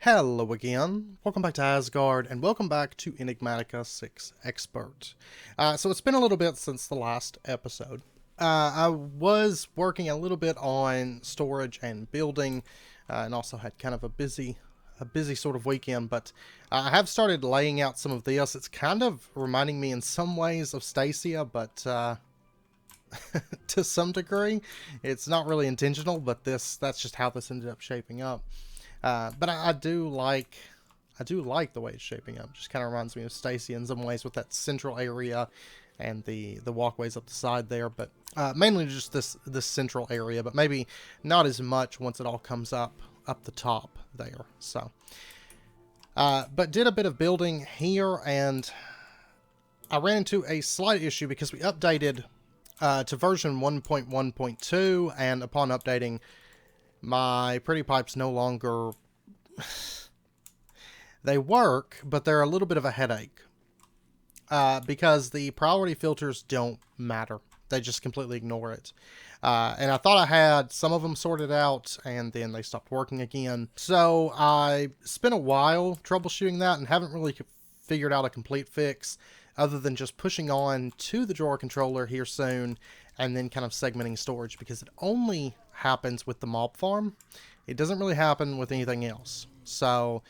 Hello again, welcome back to Asgard, and welcome back to Enigmatica 6 Expert. So it's been a little bit since the last episode. I was working a little bit on storage and building, and also had kind of a busy sort of weekend, but I have started laying out some of this. It's kind of reminding me in some ways of Stacia, but to some degree. It's not really intentional, but that's just how this ended up shaping up. But I do like the way it's shaping up. Just kind of reminds me of Stacia in some ways with that central area and the walkways up the side there. But mainly just this central area, but maybe not as much once it all comes up the top there. So, but did a bit of building here, and I ran into a slight issue because we updated to version 1.1.2, and upon updating, my pretty pipes no longer they work, but they're a little bit of a headache because the priority filters don't matter. They just completely ignore it. And I thought I had some of them sorted out, and then they stopped working again. So I spent a while troubleshooting that and haven't really figured out a complete fix other than just pushing on to the drawer controller here soon and then kind of segmenting storage, because it only happens with the mob farm. It doesn't really happen with anything else. So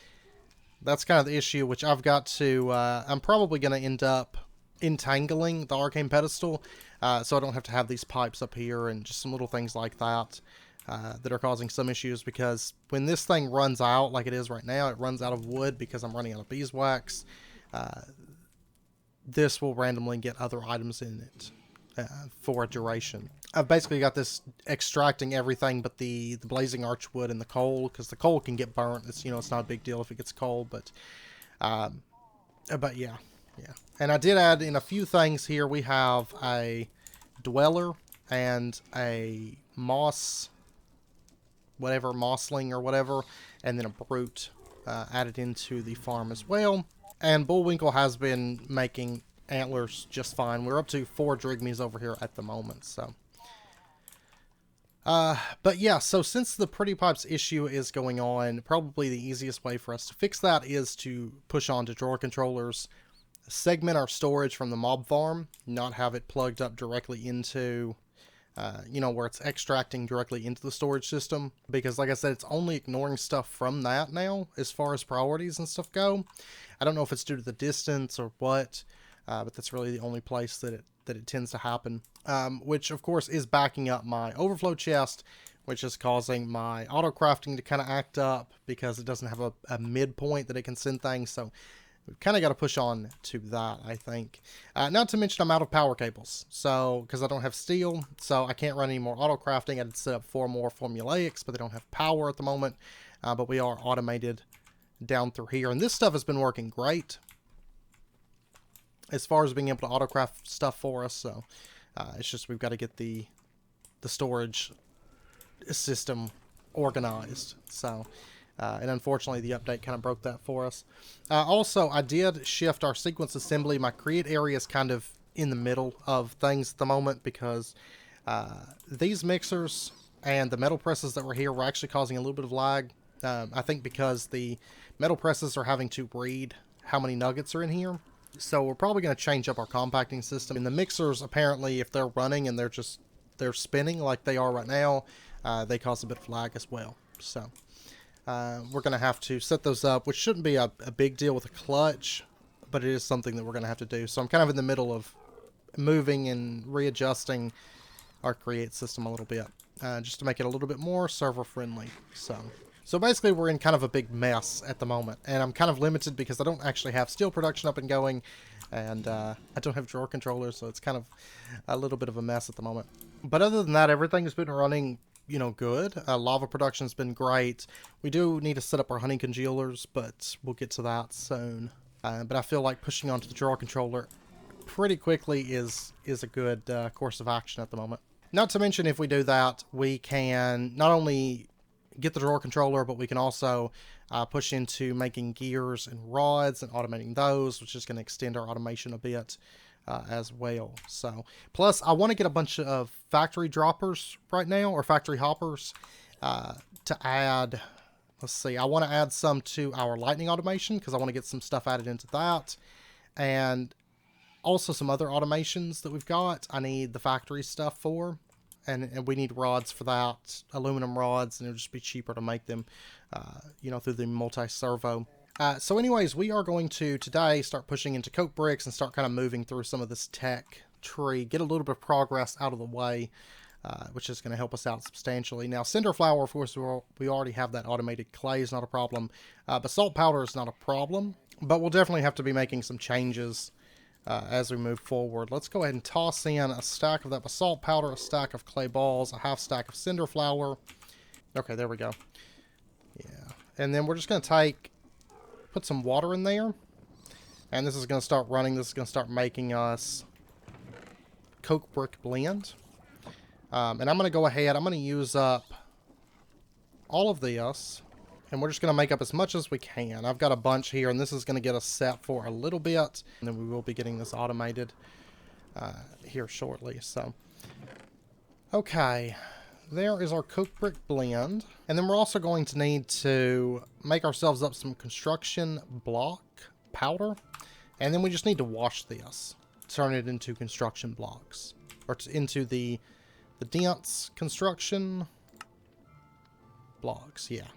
that's kind of the issue, which I've got to, I'm probably going to end up entangling the arcane pedestal, so I don't have to have these pipes up here and just some little things like that that are causing some issues, because when this thing runs out, like it is right now, it runs out of wood because I'm running out of beeswax. This will randomly get other items in it for a duration. I've basically got this extracting everything but the blazing archwood and the coal, because the coal can get burnt. It's, it's not a big deal if it gets cold, but yeah. And I did add in a few things here. We have a dweller and a mossling or whatever, and then a brute added into the farm as well. And Bullwinkle has been making antlers just fine. We're up to 4 drigmies over here at the moment, so. But yeah, so since the pretty pipes issue is going on, probably the easiest way for us to fix that is to push on to drawer controllers, segment our storage from the mob farm, not have it plugged up directly into, where it's extracting directly into the storage system. Because like I said, it's only ignoring stuff from that now, as far as priorities and stuff go. I don't know if it's due to the distance or what, but that's really the only place that it tends to happen. Which of course is backing up my overflow chest, which is causing my auto crafting to kind of act up because it doesn't have a midpoint that it can send things. So we've kind of got to push on to that, I think. Not to mention I'm out of power cables, so because I don't have steel, so I can't run any more auto crafting. I did set up 4 more formulaics, but they don't have power at the moment. But we are automated down through here, and this stuff has been working great as far as being able to auto craft stuff for us. So it's just we've got to get the storage system organized. So and unfortunately the update kind of broke that for us. Also, I did shift our sequence assembly. My create area is kind of in the middle of things at the moment, because these mixers and the metal presses that were here were actually causing a little bit of lag. I think because the metal presses are having to read how many nuggets are in here. So we're probably going to change up our compacting system. And the mixers, apparently, if they're running and they're spinning like they are right now, they cause a bit of lag as well. So we're going to have to set those up, which shouldn't be a big deal with a clutch, but it is something that we're going to have to do. So I'm kind of in the middle of moving and readjusting our create system a little bit, just to make it a little bit more server friendly. So basically we're in kind of a big mess at the moment, and I'm kind of limited because I don't actually have steel production up and going, and I don't have drawer controllers, so it's kind of a little bit of a mess at the moment. But other than that, everything's been running, good. Lava production's been great. We do need to set up our honey congealers, but we'll get to that soon. But I feel like pushing onto the drawer controller pretty quickly is a good course of action at the moment. Not to mention, if we do that, we can not only get the drawer controller, but we can also push into making gears and rods and automating those, which is going to extend our automation a bit as well. So, plus I want to get a bunch of factory droppers right now, or factory hoppers, to add let's see, I want to add some to our lightning automation because I want to get some stuff added into that. And also some other automations that we've got, I need the factory stuff for. And we need rods for that, aluminum rods, and it'll just be cheaper to make them, you know, through the Multi-Servo. So anyways, we are going to today start pushing into coke bricks and start kind of moving through some of this tech tree, get a little bit of progress out of the way, which is going to help us out substantially. Now, cinder flour, of course, we already have that automated. Clay is not a problem. Basalt powder is not a problem, but we'll definitely have to be making some changes as we move forward. Let's go ahead and toss in a stack of that basalt powder, a stack of clay balls, a half stack of cinder flour. Okay, there we go. Yeah. And then we're just going to put some water in there. And this is going to start running. This is going to start making us coke brick blend. And I'm going to go ahead. I'm going to use up all of this. And we're just going to make up as much as we can. I've got a bunch here, and this is going to get us set for a little bit. And then we will be getting this automated here shortly. So, okay. There is our coke brick blend. And then we're also going to need to make ourselves up some construction block powder. And then we just need to wash this. Turn it into construction blocks. Or into the dense construction blocks, yeah.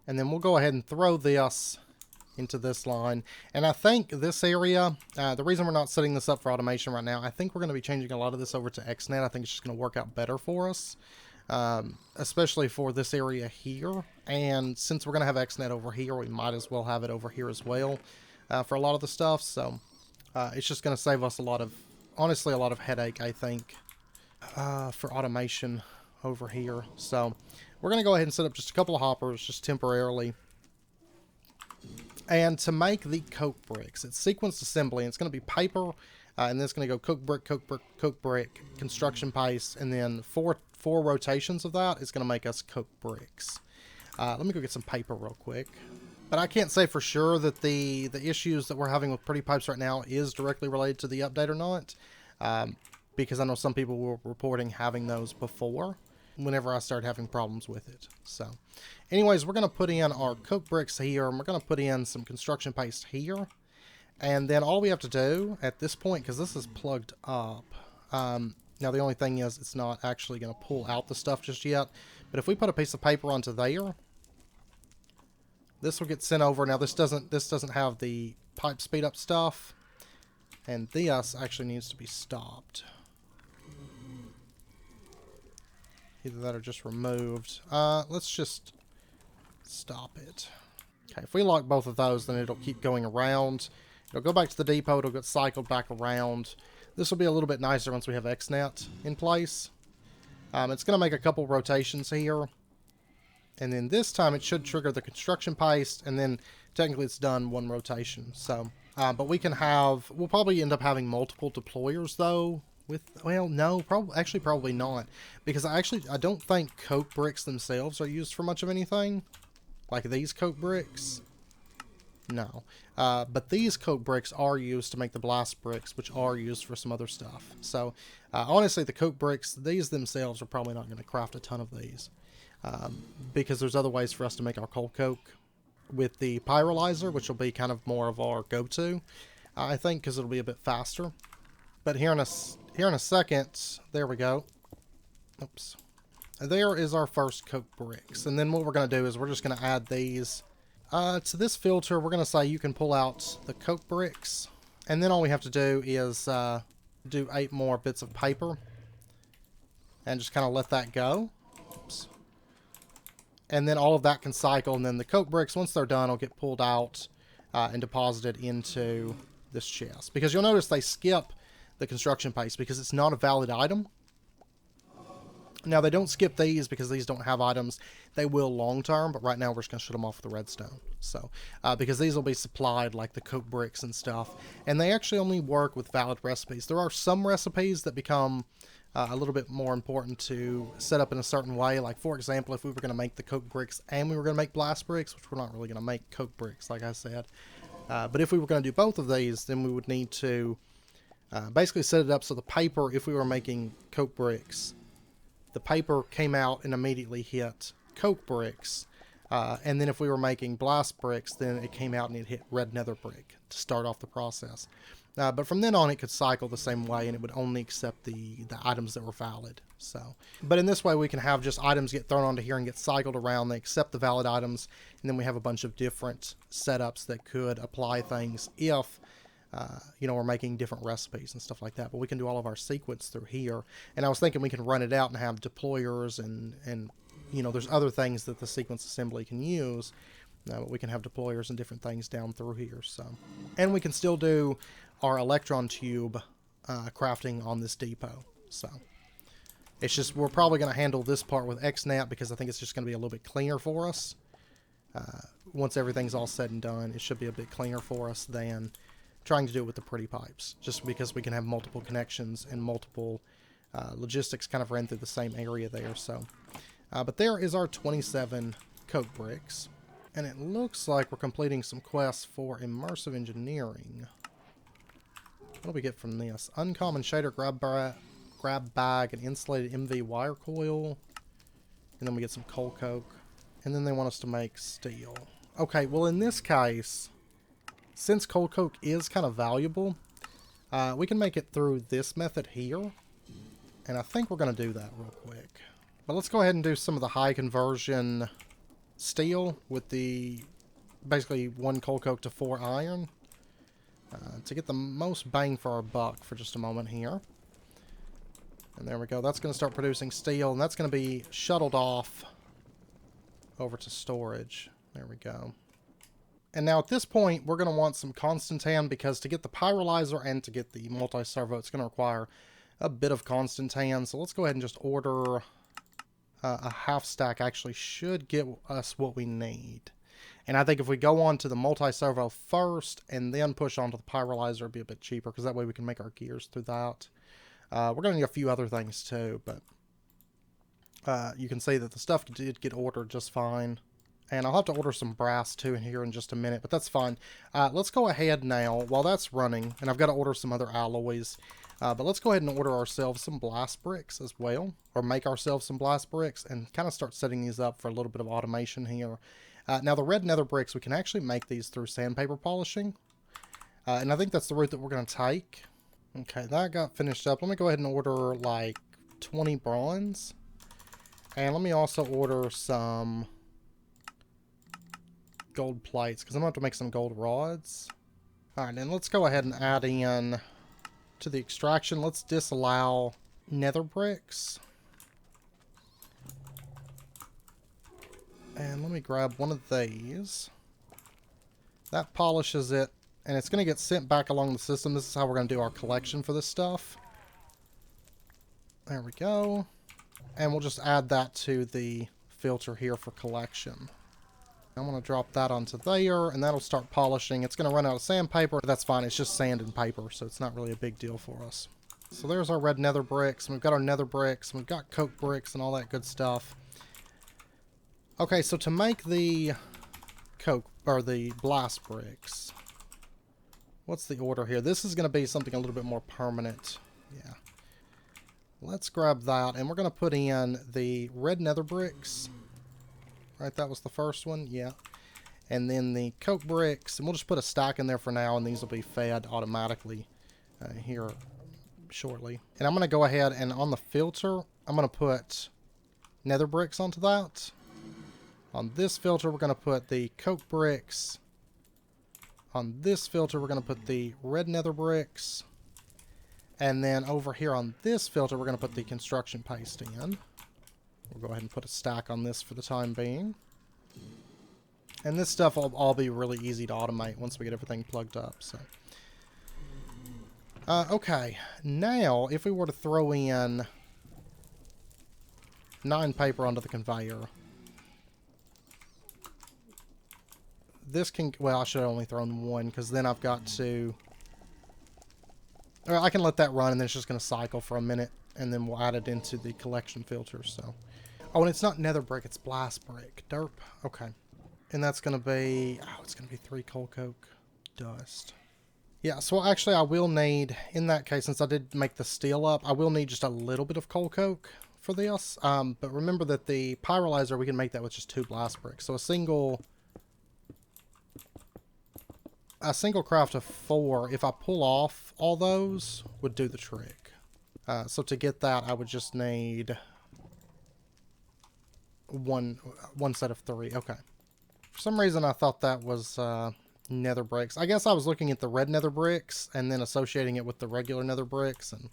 And then we'll go ahead and throw this into this line. And I think this area, the reason we're not setting this up for automation right now, I think we're going to be changing a lot of this over to Xnet. I think it's just going to work out better for us, especially for this area here. And since we're going to have Xnet over here, we might as well have it over here as well for a lot of the stuff. So it's just going to save us honestly, a lot of headache, I think, for automation over here. So we're going to go ahead and set up just a couple of hoppers, just temporarily. And to make the coke bricks, it's sequenced assembly. And it's going to be paper, and then it's going to go coke brick, coke brick, coke brick, construction paste, and then four rotations of that is going to make us coke bricks. Let me go get some paper real quick. But I can't say for sure that the issues that we're having with pretty pipes right now is directly related to the update or not, because I know some people were reporting having those before, whenever I started having problems with it. So anyways, we're going to put in our coke bricks here, and we're going to put in some construction paste here. And then all we have to do at this point, because this is plugged up, now the only thing is it's not actually going to pull out the stuff just yet, but if we put a piece of paper onto there, this will get sent over. Now this doesn't have the pipe speed up stuff, and this actually needs to be stopped. Either that or just removed. Let's just stop it. Okay, if we lock both of those, then it'll keep going around. It'll go back to the depot. It'll get cycled back around. This will be a little bit nicer once we have Xnet in place. It's going to make a couple rotations here. And then this time it should trigger the construction paste, and then technically it's done one rotation. So, but we'll probably end up having multiple deployers though. Well, no, probably not, because I don't think coke bricks themselves are used for much of anything, like these coke bricks. No, but these coke bricks are used to make the blast bricks, which are used for some other stuff. So, honestly, the coke bricks, these themselves are probably not going to craft a ton of these, because there's other ways for us to make our coal coke with the Pyrolyzer, which will be kind of more of our go-to, I think, because it'll be a bit faster. But here in a second, there we go. Oops. There is our first coke bricks. And then what we're going to do is we're just going to add these to this filter. We're going to say you can pull out the coke bricks. And then all we have to do is do 8 more bits of paper. And just kind of let that go. Oops. And then all of that can cycle. And then the coke bricks, once they're done, will get pulled out and deposited into this chest. Because you'll notice they skip the construction paste because it's not a valid item. Now, they don't skip these because these don't have items. They will long term, but right now we're just going to shut them off with the redstone. So, because these will be supplied like the coke bricks and stuff. And they actually only work with valid recipes. There are some recipes that become a little bit more important to set up in a certain way. Like, for example, if we were going to make the coke bricks and we were going to make blast bricks, which we're not really going to make coke bricks, like I said. But if we were going to do both of these, then we would need to basically set it up so the paper, if we were making coke bricks, the paper came out and immediately hit coke bricks. And then if we were making blast bricks, then it came out and it hit red nether brick to start off the process. But from then on, it could cycle the same way, and it would only accept the items that were valid. So, but in this way, we can have just items get thrown onto here and get cycled around. They accept the valid items, and then we have a bunch of different setups that could apply things if, you know, we're making different recipes and stuff like that. But we can do all of our sequence through here. And I was thinking we can run it out and have deployers and you know, there's other things that the sequence assembly can use. But we can have deployers and different things down through here. So, and we can still do our electron tube crafting on this depot. So it's just, we're probably going to handle this part with Xnet because I think it's just going to be a little bit cleaner for us. Once everything's all said and done, it should be a bit cleaner for us than trying to do it with the pretty pipes, just because we can have multiple connections and multiple logistics kind of ran through the same area there. So, but there is our 27 coke bricks. And it looks like we're completing some quests for immersive engineering. What do we get from this? Uncommon shader, grab bag, and insulated MV wire coil. And then we get some coal coke. And then they want us to make steel. Okay, well in this case, since coal coke is kind of valuable, we can make it through this method here. And I think we're going to do that real quick. But let's go ahead and do some of the high conversion steel with the basically 1 coal coke to 4 iron to get the most bang for our buck for just a moment here. And there we go. That's going to start producing steel, and that's going to be shuttled off over to storage. There we go. And now at this point, we're going to want some constantan, because to get the pyrolyzer and to get the multi-servo, it's going to require a bit of constantan. So let's go ahead and just order a half stack. Actually should get us what we need. And I think if we go on to the multi-servo first and then push on to the pyrolyzer, it'd be a bit cheaper, because that way we can make our gears through that. We're going to need a few other things too, but you can see that the stuff did get ordered just fine. And I'll have to order some brass too in here in just a minute, but that's fine. Let's go ahead now while that's running, and I've got to order some other alloys. But let's go ahead and order ourselves some blast bricks as well, or make ourselves some blast bricks, and kind of start setting these up for a little bit of automation here. Now the red nether bricks, we can actually make these through sandpaper polishing, and I think that's the route that we're going to take. Okay, that got finished up. Let me go ahead and order like 20 bronze, and let me also order some gold plates, because I'm going to have to make some gold rods. Alright, then let's go ahead and add in to the extraction. Let's disallow nether bricks. And let me grab one of these. That polishes it, and it's going to get sent back along the system. This is how we're going to do our collection for this stuff. There we go. And we'll just add that to the filter here for collection. I'm going to drop that onto there, and that'll start polishing. It's going to run out of sandpaper, but that's fine. It's just sand and paper, so it's not really a big deal for us. So there's our red nether bricks, and we've got our nether bricks, and we've got coke bricks and all that good stuff. Okay, so to make the coke, or the blast bricks, what's the order here? This is going to be something a little bit more permanent. Yeah. Let's grab that, and we're going to put in the red nether bricks. Right, that was the first one, yeah. And then the coke bricks, and we'll just put a stack in there for now, and these will be fed automatically here shortly. And I'm going to go ahead and on the filter, I'm going to put nether bricks onto that. On this filter, we're going to put the coke bricks. On this filter, we're going to put the red nether bricks. And then over here on this filter, we're going to put the construction paste in. We'll go ahead and put a stack on this for the time being. And this stuff will all be really easy to automate once we get everything plugged up. So, okay, now if we were to throw in 9 paper onto the conveyor, this can, well, I should have only thrown 1, because then I've got to, or I can let that run, and then it's just going to cycle for a minute, and then we'll add it into the collection filter. So, oh, and it's not nether brick, it's blast brick. Derp. Okay. And that's going to be, oh, it's going to be 3 coal coke dust. Yeah, so actually I will need, in that case, since I did make the steel up, I will need just a little bit of coal coke for this. But remember that the Pyrolyzer, we can make that with just 2 blast bricks. So a single craft of 4, if I pull off all those, would do the trick. So to get that, I would just need one set of 3. Okay. For some reason, I thought that was nether bricks. I guess I was looking at the red nether bricks and then associating it with the regular nether bricks, and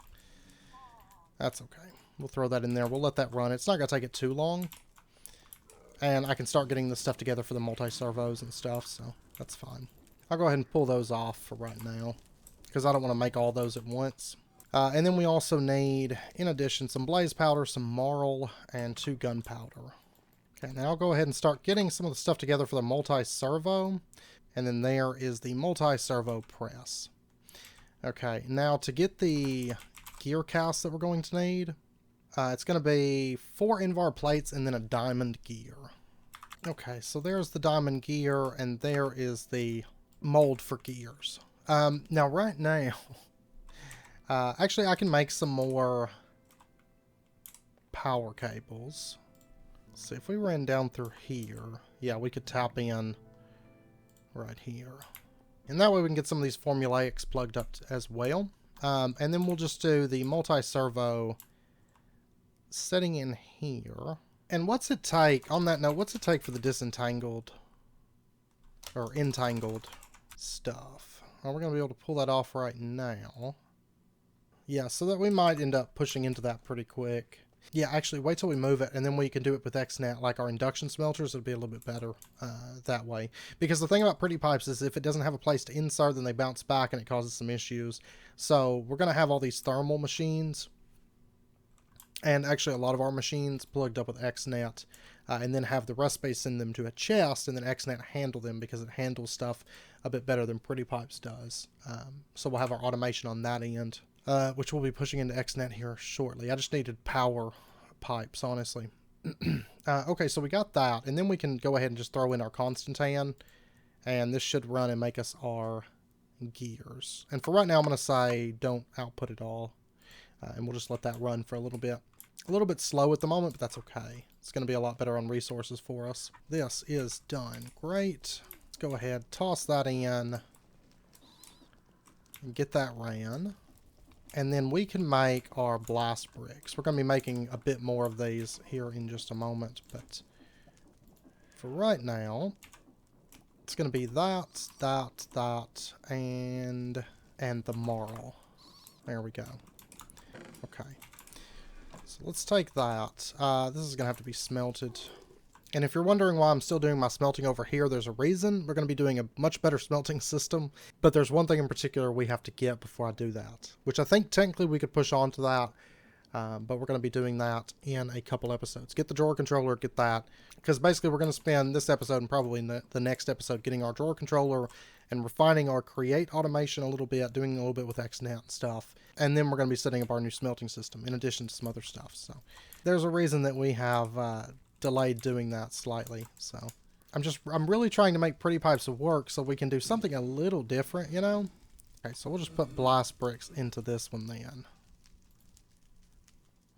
that's okay. We'll throw that in there. We'll let that run. It's not going to take it too long. And I can start getting the stuff together for the multi-servos and stuff, so that's fine. I'll go ahead and pull those off for right now, because I don't want to make all those at once. And then we also need, in addition, some blaze powder, some marl, and 2 gunpowder. Okay, now I'll go ahead and start getting some of the stuff together for the multi-servo. And then there is the multi-servo press. Okay, now to get the gear cast that we're going to need, it's going to be 4 Invar plates and then a diamond gear. Okay, so there's the diamond gear, and there is the mold for gears. Now, right now, actually, I can make some more power cables. Let's see, if we ran down through here, yeah, we could tap in right here. And that way we can get some of these formulaics plugged up as well. And then we'll just do the multi-servo setting in here. And what's it take, on that note, what's it take for the disentangled or entangled stuff? Well, we're going to be able to pull that off right now. Yeah, so that we might end up pushing into that pretty quick. Yeah, actually, wait till we move it, and then we can do it with Xnet, like our induction smelters. It'll be a little bit better that way. Because the thing about pretty pipes is if it doesn't have a place to insert, then they bounce back and it causes some issues. So we're going to have all these thermal machines, and actually a lot of our machines plugged up with Xnet, and then have the rest space send them to a chest, and then Xnet handle them because it handles stuff a bit better than pretty pipes does. So we'll have our automation on that end. Which we'll be pushing into Xnet here shortly. I just needed power pipes, honestly. Okay, so we got that, and then we can go ahead and just throw in our Constantan, and this should run and make us our gears. And for right now, I'm going to say don't output it all, and we'll just let that run for a little bit. A little bit slow at the moment, but that's okay. It's going to be a lot better on resources for us. This is done. Great. Let's go ahead, toss that in, and get that ran. And then we can make our blast bricks. We're going to be making a bit more of these here in just a moment. But for right now, it's going to be that, and the marl. There we go. Okay. So let's take that. This is going to have to be smelted. And if you're wondering why I'm still doing my smelting over here, there's a reason. We're going to be doing a much better smelting system. But there's one thing in particular we have to get before I do that, which I think technically we could push on to that. But we're going to be doing that in a couple episodes. Get the drawer controller, get that. Because basically we're going to spend this episode and probably the next episode getting our drawer controller and refining our create automation a little bit, doing a little bit with Xnet stuff. And then we're going to be setting up our new smelting system in addition to some other stuff. So there's a reason that we have delayed doing that slightly. So I'm really trying to make pretty pipes work so we can do something a little different, you know? Okay, so we'll just put blast bricks into this one then.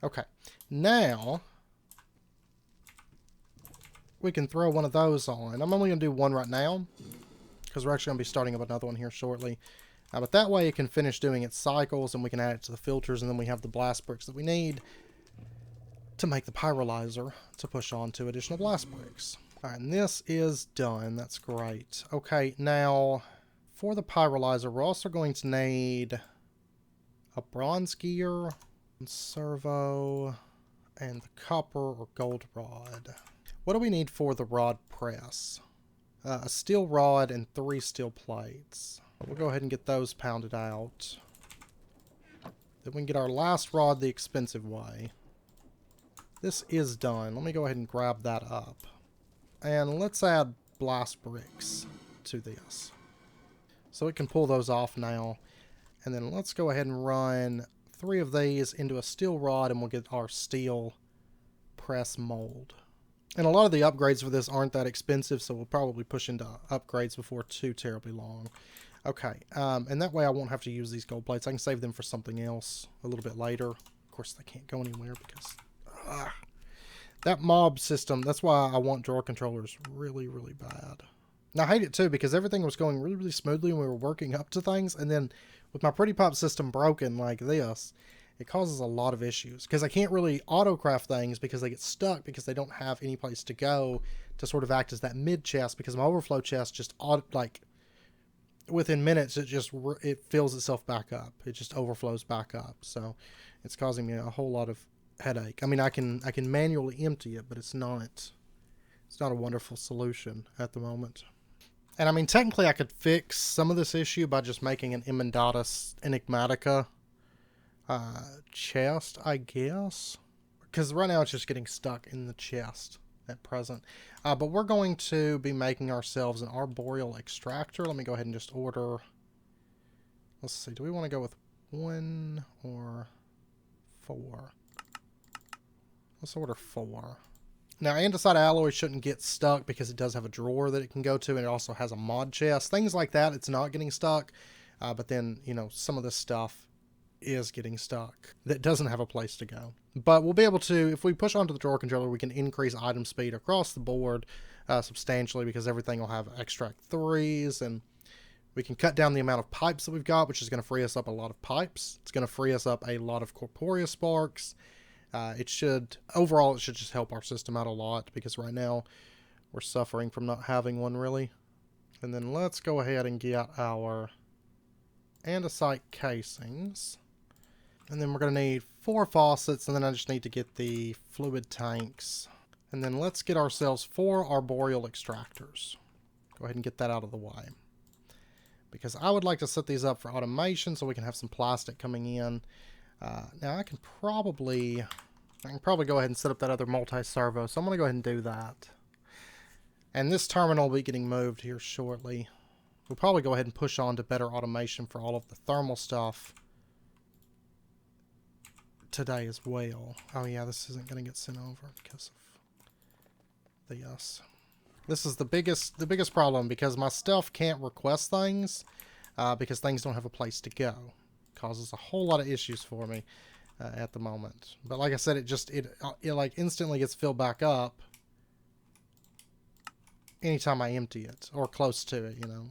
Okay, now we can throw one of those on. I'm only going to do one right now because we're actually going to be starting up another one here shortly. But that way it can finish doing its cycles and we can add it to the filters, and then we have the blast bricks that we need to make the pyrolyzer to push on to additional blast bricks. Alright, and this is done. That's great. Okay, now for the pyrolyzer, we're also going to need a bronze gear, servo, and the copper or gold rod. What do we need for the rod press? A steel rod and 3 steel plates. We'll go ahead and get those pounded out. Then we can get our last rod the expensive way. This is done. Let me go ahead and grab that up. And let's add blast bricks to this. So we can pull those off now. And then let's go ahead and run 3 of these into a steel rod, and we'll get our steel press mold. And a lot of the upgrades for this aren't that expensive, so we'll probably push into upgrades before too terribly long. Okay, and that way I won't have to use these gold plates. I can save them for something else a little bit later. Of course, they can't go anywhere because That mob system, that's why I want drawer controllers really, really bad. And I hate it too because everything was going really, really smoothly and we were working up to things. And then with my Pretty Pop system broken like this, it causes a lot of issues. Because I can't really auto-craft things because they get stuck because they don't have any place to go to sort of act as that mid chest. Because my overflow chest just, like, within minutes, it fills itself back up. It just overflows back up. So it's causing me a whole lot of headache. I mean, I can manually empty it, but it's not a wonderful solution at the moment. And I mean, technically I could fix some of this issue by just making an Enigmatica chest, I guess, because right now it's just getting stuck in the chest at present. But we're going to be making ourselves an Arboreal Extractor. Let me go ahead and just order, let's see, do we want to go with 1 or 4? Let's order 4. Now, andesite alloy shouldn't get stuck because it does have a drawer that it can go to, and it also has a mod chest. Things like that, it's not getting stuck. But then, you know, some of this stuff is getting stuck that doesn't have a place to go. But we'll be able to, if we push onto the drawer controller, we can increase item speed across the board substantially because everything will have extract 3s, and we can cut down the amount of pipes that we've got, which is going to free us up a lot of pipes. It's going to free us up a lot of corporeal sparks. Overall, it should just help our system out a lot because right now we're suffering from not having one really. And then let's go ahead and get our andesite casings. And then we're going to need 4 faucets, and then I just need to get the fluid tanks. And then let's get ourselves 4 arboreal extractors. Go ahead and get that out of the way. Because I would like to set these up for automation so we can have some plastic coming in. Now I can probably go ahead and set up that other multi-servo, so I'm going to go ahead and do that. And this terminal will be getting moved here shortly. We'll probably go ahead and push on to better automation for all of the thermal stuff today as well. Oh yeah, this isn't going to get sent over because of this. This is the biggest problem because my stuff can't request things because things don't have a place to go. Causes a whole lot of issues for me at the moment. But like I said, it like instantly gets filled back up anytime I empty it, or close to it, you know,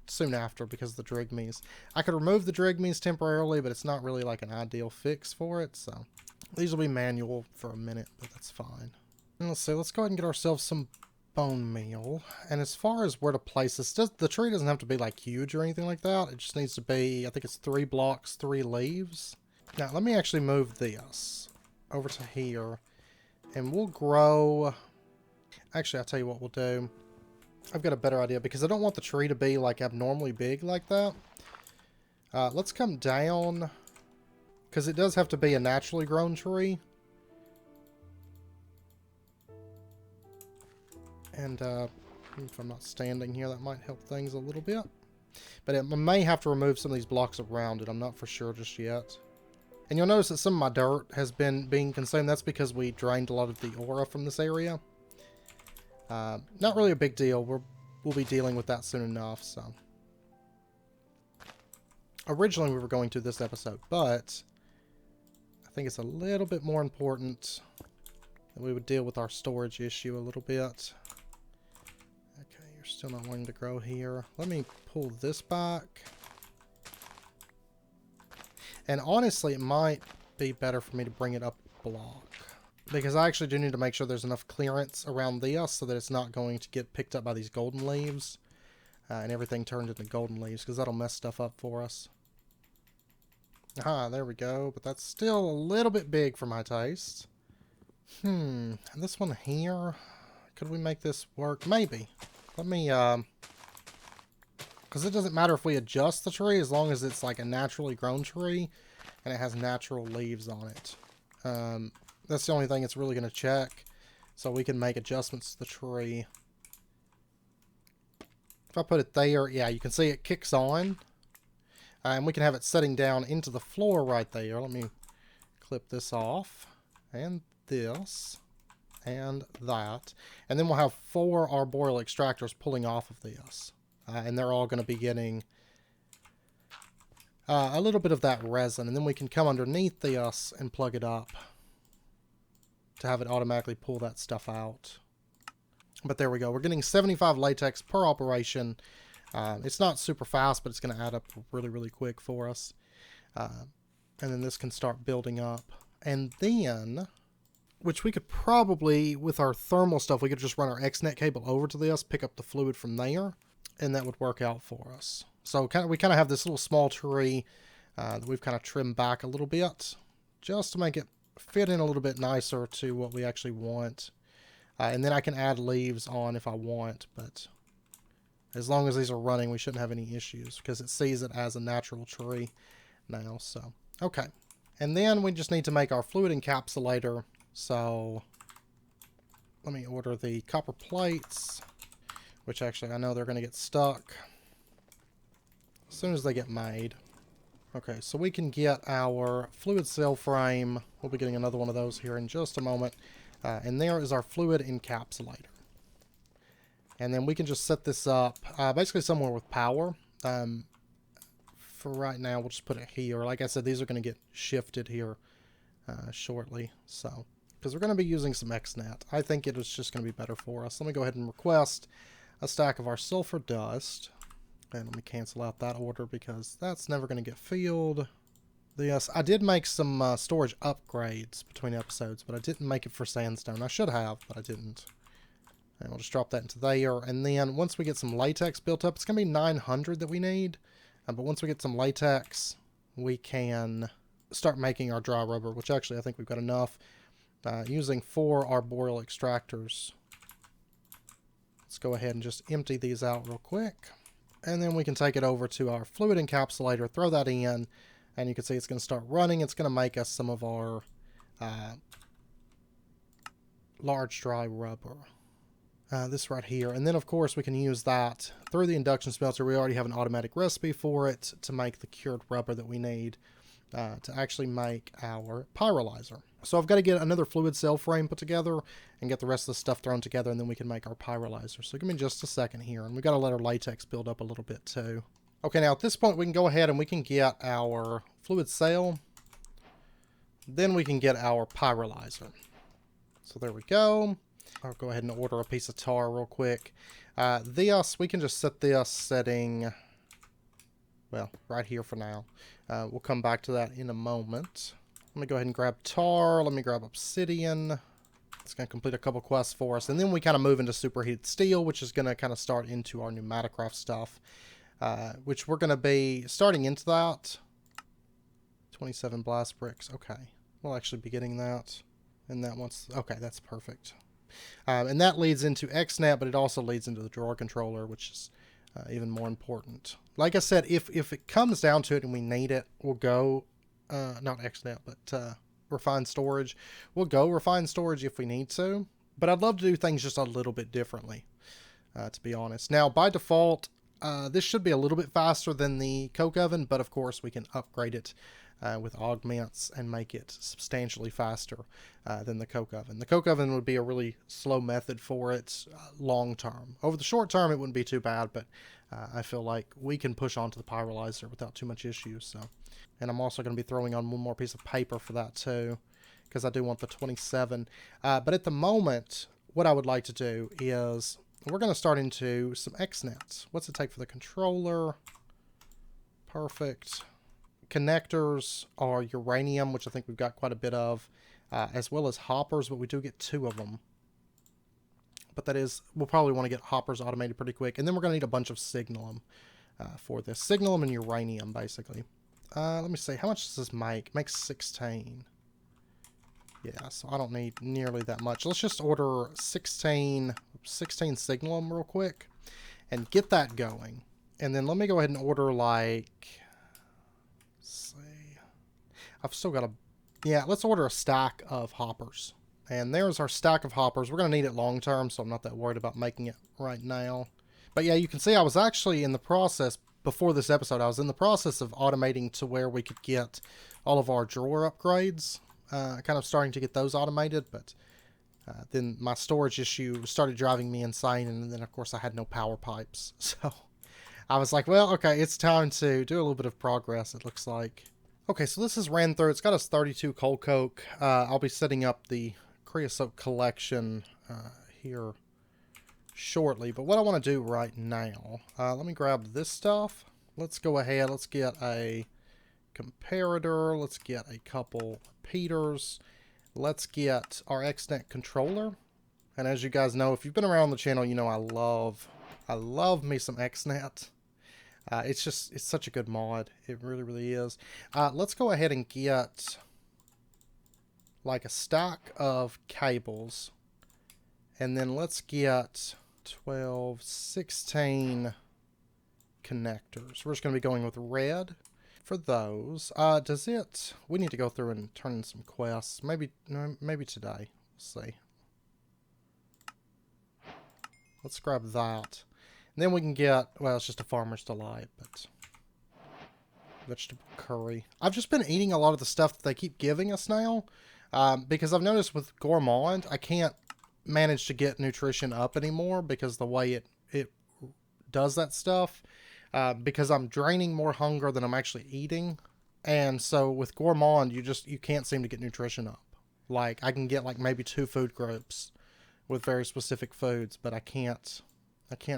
soon after because of the drigmies. I could remove the drigmies temporarily, but it's not really like an ideal fix for it, so these will be manual for a minute, but that's fine. And let's see, let's go ahead and get ourselves some bone meal. And as far as where to place this, the tree doesn't have to be like huge or anything like that. It just needs to be, I think it's 3 blocks, 3 leaves. Now let me actually move this over to here, and we'll grow. Actually, I'll tell you what we'll do. I've got a better idea because I don't want the tree to be like abnormally big like that. Let's come down because it does have to be a naturally grown tree. And if I'm not standing here, that might help things a little bit. But I may have to remove some of these blocks around it. I'm not for sure just yet. And you'll notice that some of my dirt has been being consumed. That's because we drained a lot of the aura from this area. Not really a big deal. We'll be dealing with that soon enough. So originally we were going to this episode, but I think it's a little bit more important that we would deal with our storage issue a little bit. Okay, you're still not wanting to grow here. Let me pull this back. And honestly, it might be better for me to bring it up a block. Because I actually do need to make sure there's enough clearance around this so that it's not going to get picked up by these golden leaves. And everything turned into golden leaves, because that'll mess stuff up for us. Aha, there we go. But that's still a little bit big for my taste. And this one here, could we make this work? Maybe. Let me, because it doesn't matter if we adjust the tree as long as it's like a naturally grown tree and it has natural leaves on it. That's the only thing it's really going to check. So we can make adjustments to the tree. If I put it there, yeah, you can see it kicks on. And we can have it setting down into the floor right there. Let me clip this off. And this. And that. And then we'll have 4 arboreal extractors pulling off of this. And they're all going to be getting a little bit of that resin. And then we can come underneath this and plug it up. to have it automatically pull that stuff out. But there we go. We're getting 75 latex per operation. It's not super fast, but it's going to add up really, really quick for us. And then this can start building up. And then, which we could probably, with our thermal stuff, we could just run our Xnet cable over to this, pick up the fluid from there, and that would work out for us. So we kind of have this little small tree that we've kind of trimmed back a little bit, just to make it fit in a little bit nicer to what we actually want. And then I can add leaves on if I want, but as long as these are running, we shouldn't have any issues because it sees it as a natural tree now. So, okay. And then we just need to make our fluid encapsulator. So, let me order the copper plates, which actually I know they're going to get stuck as soon as they get made. Okay, so we can get our fluid cell frame. We'll be getting another one of those here in just a moment. And there is our fluid encapsulator. And then we can just set this up basically somewhere with power. For right now, we'll just put it here. Like I said, these are going to get shifted here shortly. So, because we're going to be using some Xnet. I think it was just going to be better for us. Let me go ahead and request a stack of our sulfur dust. And let me cancel out that order because that's never going to get filled. Yes, I did make some storage upgrades between episodes, but I didn't make it for sandstone. I should have, but I didn't. And we'll just drop that into there. And then once we get some latex built up, it's going to be 900 that we need. But once we get some latex, we can start making our dry rubber, which actually I think we've got enough. Using 4 arboreal extractors. Let's go ahead and just empty these out real quick. And then we can take it over to our fluid encapsulator, throw that in. And you can see it's going to start running. It's going to make us some of our large dry rubber. This right here. And then, of course, we can use that through the induction smelter. We already have an automatic recipe for it to make the cured rubber that we need to actually make our pyrolyzer. So I've got to get another fluid cell frame put together and get the rest of the stuff thrown together, and then we can make our pyrolyzer. So give me just a second here. And we've got to let our latex build up a little bit, too. Okay, now at this point we can go ahead and we can get our fluid cell. Then we can get our pyrolyzer. So there we go. I'll go ahead and order a piece of tar real quick. We can just set this setting, well, right here for now. We'll come back to that in a moment. Let me go ahead and grab tar. Let me grab obsidian. It's going to complete a couple quests for us. And then we kind of move into superheated steel, which is going to kind of start into our Enigmatica stuff. Which we're going to be starting into that. 27 blast bricks. Okay. We'll actually be getting that. And that one's... Okay, that's perfect. And that leads into Xnet, but it also leads into the drawer controller, which is even more important. Like I said, if it comes down to it and we need it, we'll go... not Xnet, but refined storage. We'll go refined storage if we need to. But I'd love to do things just a little bit differently, to be honest. Now, by default... this should be a little bit faster than the coke oven, but of course we can upgrade it with augments and make it substantially faster than the coke oven. The coke oven would be a really slow method for it long term. Over the short term, it wouldn't be too bad, but I feel like we can push on to the pyrolyzer without too much issue. So, and I'm also going to be throwing on one more piece of paper for that too, because I do want the 27. But at the moment, what I would like to do is... we're going to start into some Xnets. What's it take for the controller? Perfect. Connectors are uranium, which I think we've got quite a bit of, as well as hoppers, but we do get 2 of them. But that is, we'll probably want to get hoppers automated pretty quick. And then we're going to need a bunch of signalum for this. Signalum and uranium, basically. Let me see. How much does this make? It makes 16. Yeah, so I don't need nearly that much. Let's just order 16 signalum real quick and get that going. And then let me go ahead and order like, let's see, I've still got let's order a stack of hoppers. And there's our stack of hoppers. We're going to need it long term, so I'm not that worried about making it right now. But yeah, you can see I was actually in the process, before this episode, I was in the process of automating to where we could get all of our drawer upgrades. Kind of starting to get those automated, but then my storage issue started driving me insane, and then of course I had no power pipes. So I was like, well, okay, it's time to do a little bit of progress, it looks like. Okay, so this is ran through. It's got us 32 coal coke. I'll be setting up the creosote collection here shortly. But what I want to do right now, let me grab this stuff. Let's go ahead. Let's get a comparator. Let's get a couple repeaters. Let's get our Xnet controller. And as you guys know, if you've been around the channel, you know I love me some Xnet. It's such a good mod. It really, really is. Let's go ahead and get like a stack of cables. And then let's get 12, 16 connectors. We're just going to be going with red for those. We need to go through and turn in some quests. Maybe today. We'll see. Let's grab that. And then we can get, well, it's just a farmer's delight, but vegetable curry. I've just been eating a lot of the stuff that they keep giving us now, because I've noticed with Gourmand, I can't manage to get nutrition up anymore because the way it does that stuff, because I'm draining more hunger than I'm actually eating. And so with Gourmand, you can't seem to get nutrition up. Like, I can get like maybe 2 food groups with very specific foods, but I can't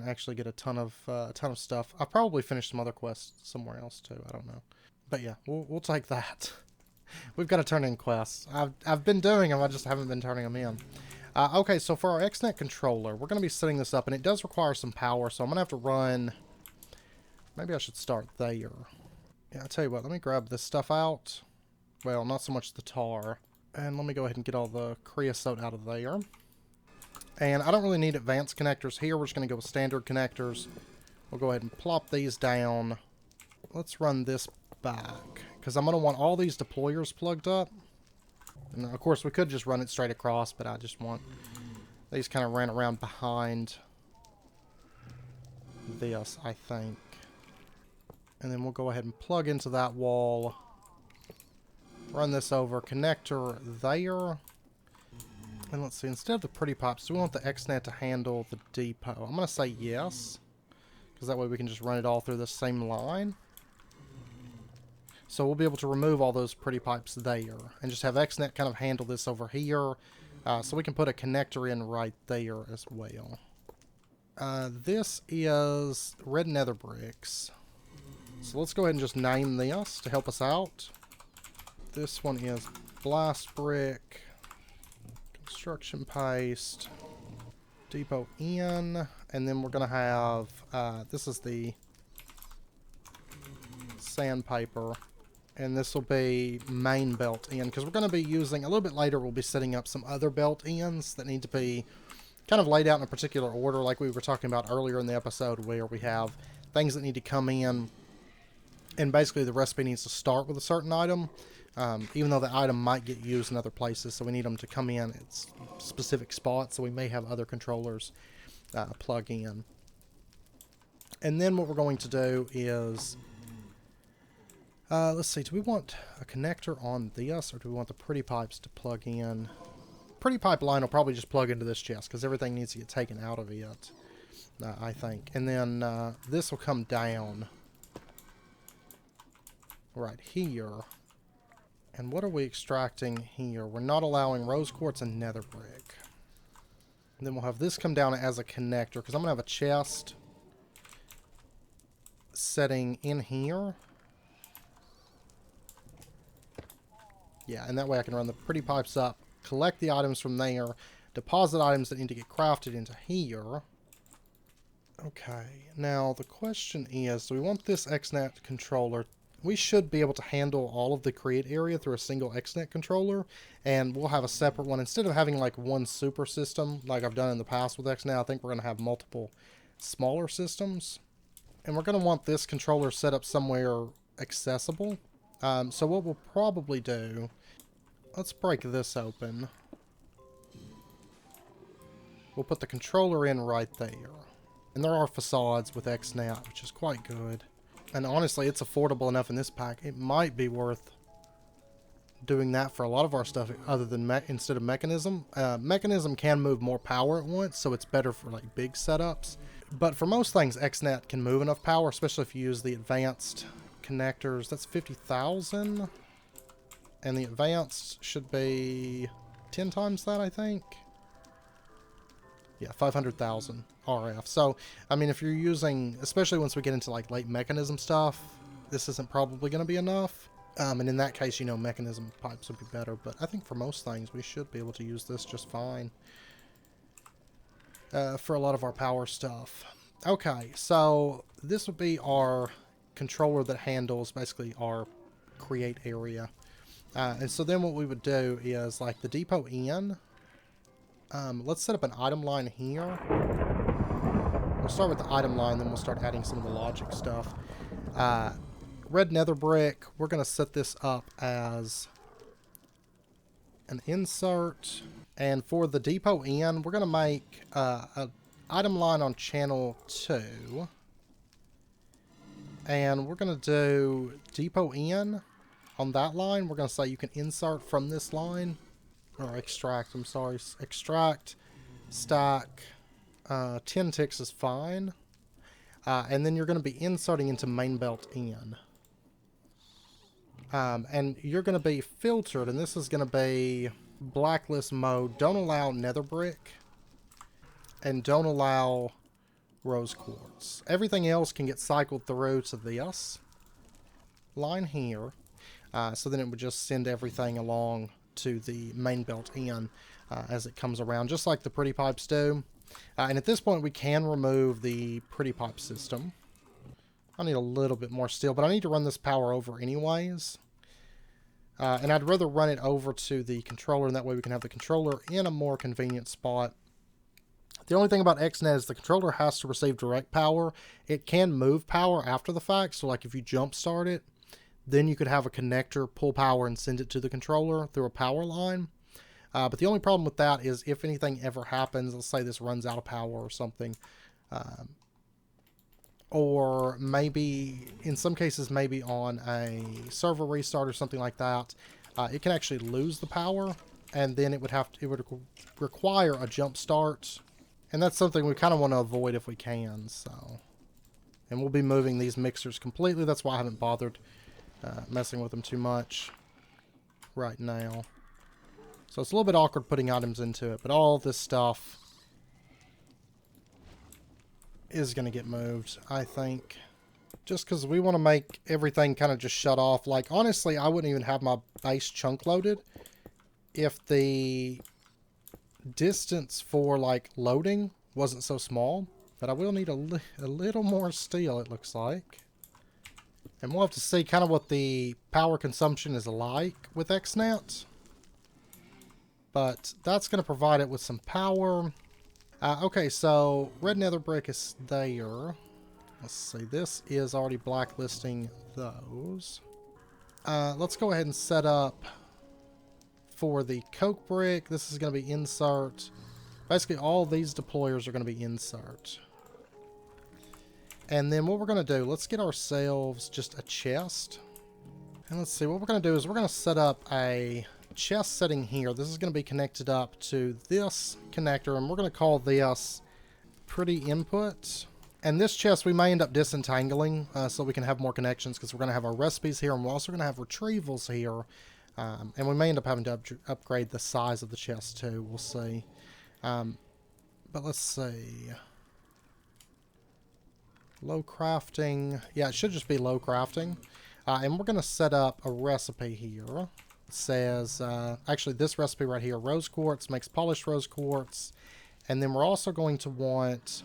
actually get a ton of stuff. I'll probably finish some other quests somewhere else too. I don't know, but yeah, we'll take that. We've got to turn in quests. I've been doing them. I just haven't been turning them in. Okay, so for our Xnet controller, we're going to be setting this up, and it does require some power. So I'm going to have to run. Maybe I should start there. Yeah, I'll tell you what. Let me grab this stuff out. Well, not so much the tar, and let me go ahead and get all the creosote out of there. And I don't really need advanced connectors here. We're just going to go with standard connectors. We'll go ahead and plop these down. Let's run this back, because I'm going to want all these deployers plugged up. And of course, we could just run it straight across, but I just want these kind of ran around behind this, I think. And then we'll go ahead and plug into that wall. Run this over. Connector there. And let's see, instead of the pretty pipes, do we want the Xnet to handle the depot? I'm going to say yes, because that way we can just run it all through the same line. So we'll be able to remove all those pretty pipes there, and just have Xnet kind of handle this over here, so we can put a connector in right there as well. This is red nether bricks. So let's go ahead and just name this to help us out. This one is blast brick. Construction paste, depot in, and then we're going to have, this is the sandpaper, and this will be main belt in, because we're going to be using, a little bit later, we'll be setting up some other belt ends that need to be kind of laid out in a particular order, like we were talking about earlier in the episode, where we have things that need to come in, and basically the recipe needs to start with a certain item. Even though the item might get used in other places, so we need them to come in at specific spots, so we may have other controllers plug in. And then what we're going to do is, let's see, do we want a connector on this, or do we want the pretty pipes to plug in? Pretty pipe line will probably just plug into this chest, because everything needs to get taken out of it, I think. And then this will come down right here. And what are we extracting here? We're not allowing rose quartz and nether brick. And then we'll have this come down as a connector, because I'm going to have a chest setting in here. Yeah, and that way I can run the pretty pipes up, collect the items from there, deposit items that need to get crafted into here. Okay, now the question is, do we want this Xnet controller? We should be able to handle all of the create area through a single Xnet controller, and we'll have a separate one. Instead of having like one super system like I've done in the past with Xnet, I think we're going to have multiple smaller systems. And we're going to want this controller set up somewhere accessible. So what we'll probably do, let's break this open. We'll put the controller in right there. And there are facades with Xnet, which is quite good. And honestly, it's affordable enough in this pack. It might be worth doing that for a lot of our stuff other than instead of mechanism. Mechanism can move more power at once, so it's better for like big setups. But for most things, Xnet can move enough power, especially if you use the advanced connectors. That's 50,000. And the advanced should be 10 times that, I think. Yeah, 500,000 RF. So, I mean, if you're using, especially once we get into like late mechanism stuff, this isn't probably going to be enough. And in that case, you know, mechanism pipes would be better. But I think for most things, we should be able to use this just fine. For a lot of our power stuff. Okay, so this would be our controller that handles basically our create area. And so then what we would do is like the depot in. Let's set up an item line here. We'll start with the item line, then we'll start adding some of the logic stuff. Red nether brick, we're going to set this up as an insert. And for the depot in, we're going to make an item line on channel 2. And we're going to do depot in on that line. We're going to say you can insert from this line. Or extract, I'm sorry. Extract, stack, 10 ticks is fine. And then you're going to be inserting into main belt in. And you're going to be filtered, and this is going to be blacklist mode. Don't allow nether brick. And don't allow rose quartz. Everything else can get cycled through to this line here. So then it would just send everything along to the main belt in as it comes around, just like the pretty pipes do. And at this point, we can remove the pretty pipe system. I need a little bit more steel, but I need to run this power over anyways. And I'd rather run it over to the controller, and that way we can have the controller in a more convenient spot. The only thing about Xnet is the controller has to receive direct power. It can move power after the fact, so like if you jump start it, then you could have a connector pull power and send it to the controller through a power line. But the only problem with that is if anything ever happens, let's say this runs out of power or something, or maybe, in some cases, maybe on a server restart or something like that, it can actually lose the power, and then it would require a jump start, and that's something we kind of want to avoid if we can. So, and we'll be moving these mixers completely. That's why I haven't bothered messing with them too much right now. So it's a little bit awkward putting items into it, but all this stuff is going to get moved, I think. Just because we want to make everything kind of just shut off. Like, honestly, I wouldn't even have my base chunk loaded if the distance for, like, loading wasn't so small. But I will need a little more steel, it looks like. And we'll have to see kind of what the power consumption is like with Xnet. But that's going to provide it with some power. Okay, so red nether brick is there. Let's see, this is already blacklisting those. Let's go ahead and set up for the coke brick. This is going to be insert. Basically, all these deployers are going to be insert. And then what we're going to do, let's get ourselves just a chest. And let's see, what we're going to do is we're going to set up a chest setting here. This is going to be connected up to this connector, and we're going to call this pretty input. And this chest we may end up disentangling so we can have more connections, because we're going to have our recipes here, and we're also going to have retrievals here. And we may end up having to upgrade the size of the chest too. We'll see. But let's see. Low crafting. Yeah, it should just be low crafting. And we're going to set up a recipe here. It says, actually this recipe right here, rose quartz, makes polished rose quartz. And then we're also going to want,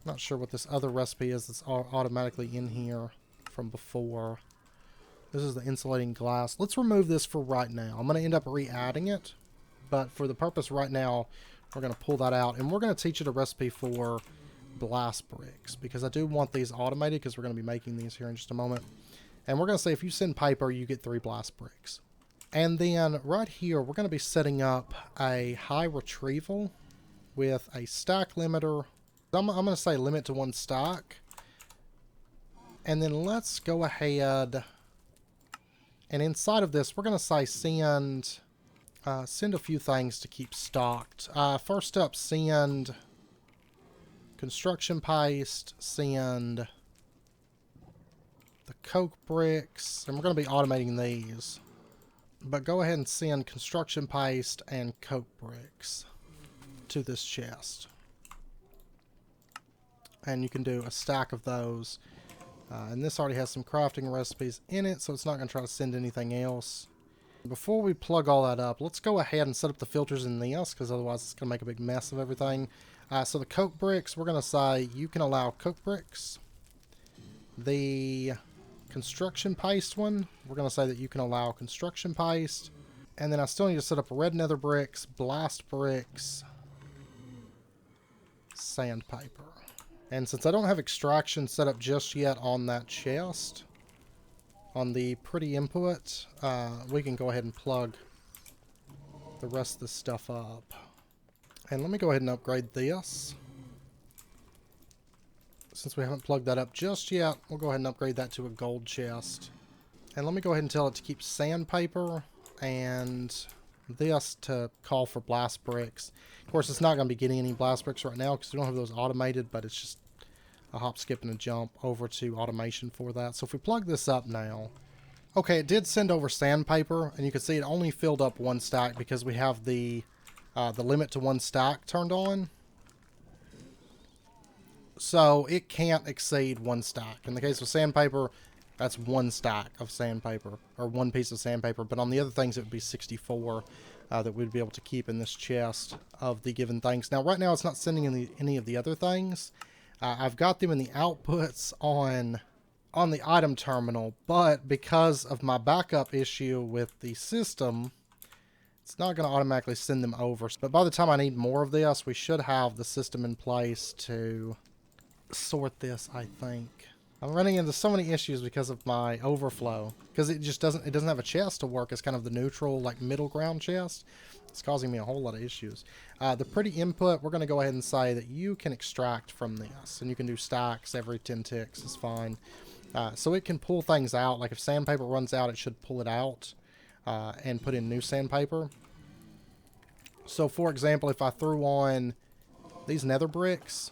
not sure what this other recipe is that's automatically in here from before. This is the insulating glass. Let's remove this for right now. I'm going to end up re-adding it. But for the purpose right now, we're going to pull that out. And we're going to teach it a recipe for blast bricks, because I do want these automated, because we're going to be making these here in just a moment. And we're going to say if you send paper, you get 3 blast bricks. And then right here, we're going to be setting up a high retrieval with a stack limiter. I'm going to say limit to 1 stack. And then let's go ahead, and inside of this, we're going to say send a few things to keep stocked. First up, send construction paste, send the coke bricks, and we're going to be automating these. but go ahead and send construction paste and coke bricks to this chest. And you can do a stack of those. And this already has some crafting recipes in it, so it's not going to try to send anything else. Before we plug all that up, let's go ahead and set up the filters in this, because otherwise it's going to make a big mess of everything. So the coke bricks, we're going to say you can allow coke bricks. The construction paste one, we're going to say that you can allow construction paste. And then I still need to set up red nether bricks, blast bricks, sandpaper. And since I don't have extraction set up just yet on that chest, on the pretty input, we can go ahead and plug the rest of this stuff up. And let me go ahead and upgrade this. Since we haven't plugged that up just yet, we'll go ahead and upgrade that to a gold chest. And let me go ahead and tell it to keep sandpaper and this to call for blast bricks. Of course, it's not going to be getting any blast bricks right now because we don't have those automated, but it's just a hop, skip, and a jump over to automation for that. So if we plug this up now, okay, it did send over sandpaper, and you can see it only filled up one stack because we have the limit to one stack turned on. So it can't exceed one stack. In the case of sandpaper, that's one stack of sandpaper, or one piece of sandpaper. But on the other things, it would be 64 that we'd be able to keep in this chest of the given things. Now, right now, it's not sending any of the other things. I've got them in the outputs on the item terminal, but because of my backup issue with the system, it's not going to automatically send them over. But by the time I need more of this, we should have the system in place to sort this, I think. I'm running into so many issues because of my overflow, because it doesn't have a chest to work as kind of the neutral, like, middle ground chest. It's causing me a whole lot of issues. The pretty input, we're going to go ahead and say that you can extract from this, and you can do stacks every 10 ticks. It's fine. So it can pull things out. Like if sandpaper runs out, it should pull it out and put in new sandpaper. So for example, if I threw on these nether bricks,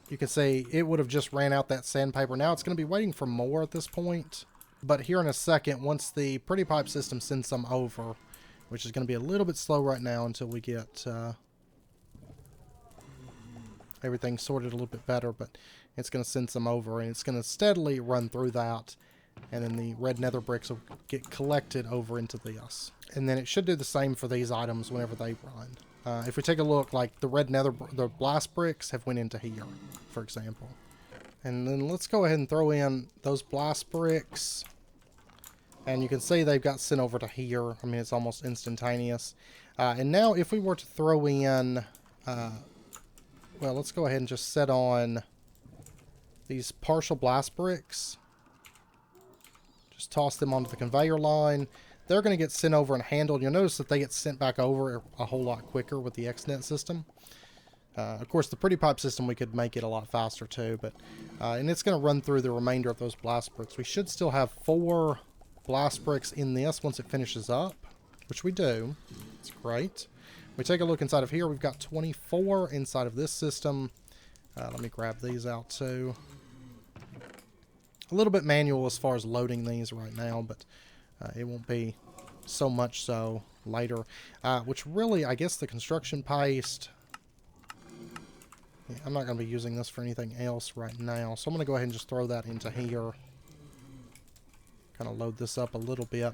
you can see it would have just ran out that sandpaper. Now it's going to be waiting for more at this point. But here in a second, once the pretty pipe system sends some over, which is going to be a little bit slow right now until we get everything sorted a little bit better, but it's going to send some over, and it's going to steadily run through that, and then the red nether bricks will get collected over into this. And then it should do the same for these items whenever they run. If we take a look, like the the blast bricks have went into here, for example. And then let's go ahead and throw in those blast bricks. And you can see they've got sent over to here. I mean, it's almost instantaneous. And now if we were to throw in, well, let's go ahead and just set on these partial blast bricks. Just toss them onto the conveyor line. They're going to get sent over and handled. You'll notice that they get sent back over a whole lot quicker with the Xnet system. Of course, the pretty pipe system, we could make it a lot faster too. But and it's going to run through the remainder of those blast bricks. We should still have 4 blast bricks in this once it finishes up, which we do. It's great. We take a look inside of here. We've got 24 inside of this system. Let me grab these out too. A little bit manual as far as loading these right now, but it won't be so much so later. Which really, I guess the construction paste, yeah, I'm not going to be using this for anything else right now, so I'm going to go ahead and just throw that into here. Kind of load this up a little bit.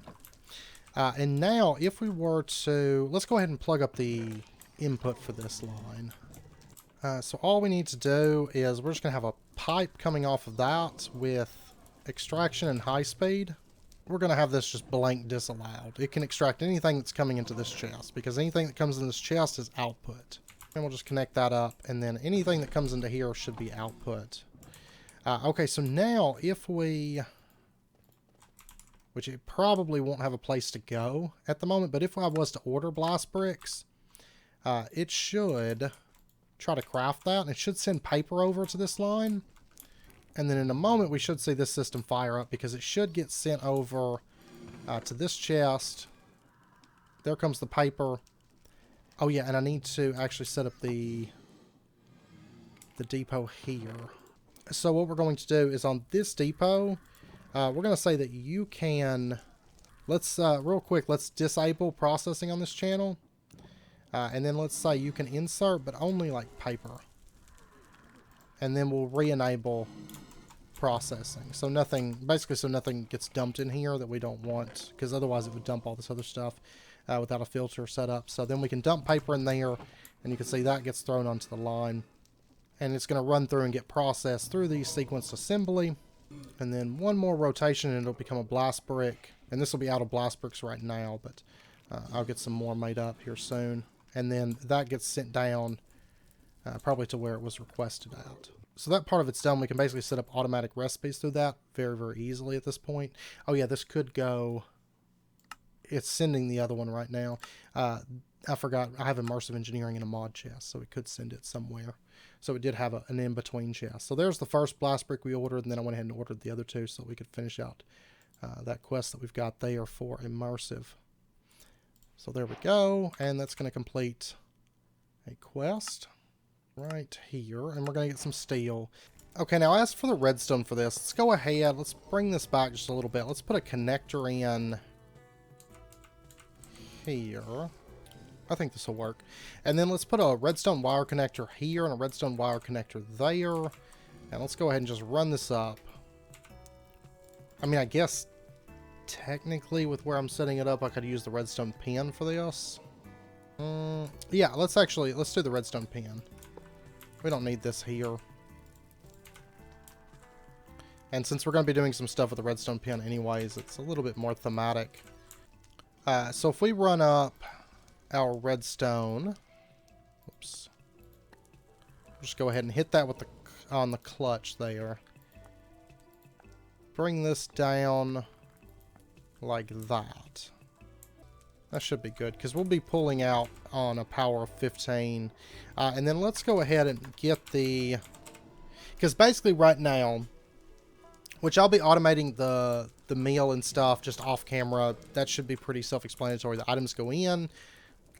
And now, if we were to, let's go ahead and plug up the input for this line. So all we need to do is we're just going to have a pipe coming off of that with extraction and high speed. We're going to have this just blank disallowed. It can extract anything that's coming into this chest, because anything that comes in this chest is output. And we'll just connect that up, and then anything that comes into here should be output. Okay, so now if we, which it probably won't have a place to go at the moment, but if I was to order blast bricks, it should try to craft that, and it should send paper over to this line. And then in a moment, we should see this system fire up, because it should get sent over to this chest. There comes the paper. Oh yeah, and I need to actually set up the depot here. So what we're going to do is on this depot, we're going to say that you can let's, real quick, let's disable processing on this channel. And then let's say you can insert, but only like paper. And then we'll re-enable processing. So nothing, basically so nothing gets dumped in here that we don't want, because otherwise it would dump all this other stuff without a filter set up. So then we can dump paper in there, and you can see that gets thrown onto the line. And it's going to run through and get processed through the sequence assembly. And then one more rotation and it'll become a blast brick. And this will be out of blast bricks right now, but I'll get some more made up here soon. And then that gets sent down probably to where it was requested at. So that part of it's done. We can basically set up automatic recipes through that very, very easily at this point. Oh yeah, this could go... It's sending the other one right now. I forgot, I have immersive engineering in a mod chest, so it could send it somewhere. So it did have an in-between chest. So there's the first blast brick we ordered, and then I went ahead and ordered the other two so we could finish out that quest that we've got there for immersive. So there we go, and that's going to complete a quest right here, and we're going to get some steel. Okay, now I asked for the redstone for this. Let's go ahead, let's bring this back just a little bit. Let's put a connector in here. I think this will work. And then let's put a redstone wire connector here and a redstone wire connector there. And let's go ahead and just run this up. I mean, I guess technically with where I'm setting it up, I could use the redstone pen for this. Yeah, let's do the redstone pen. We don't need this here. And since we're going to be doing some stuff with the redstone pen anyways, it's a little bit more thematic. So if we run up our redstone, oops, just go ahead and hit that with on the clutch there. Bring this down like that. That should be good, because we'll be pulling out on a power of 15. And then let's go ahead and get the... Because basically right now, which I'll be automating the meal and stuff just off camera. That should be pretty self-explanatory. The items go in,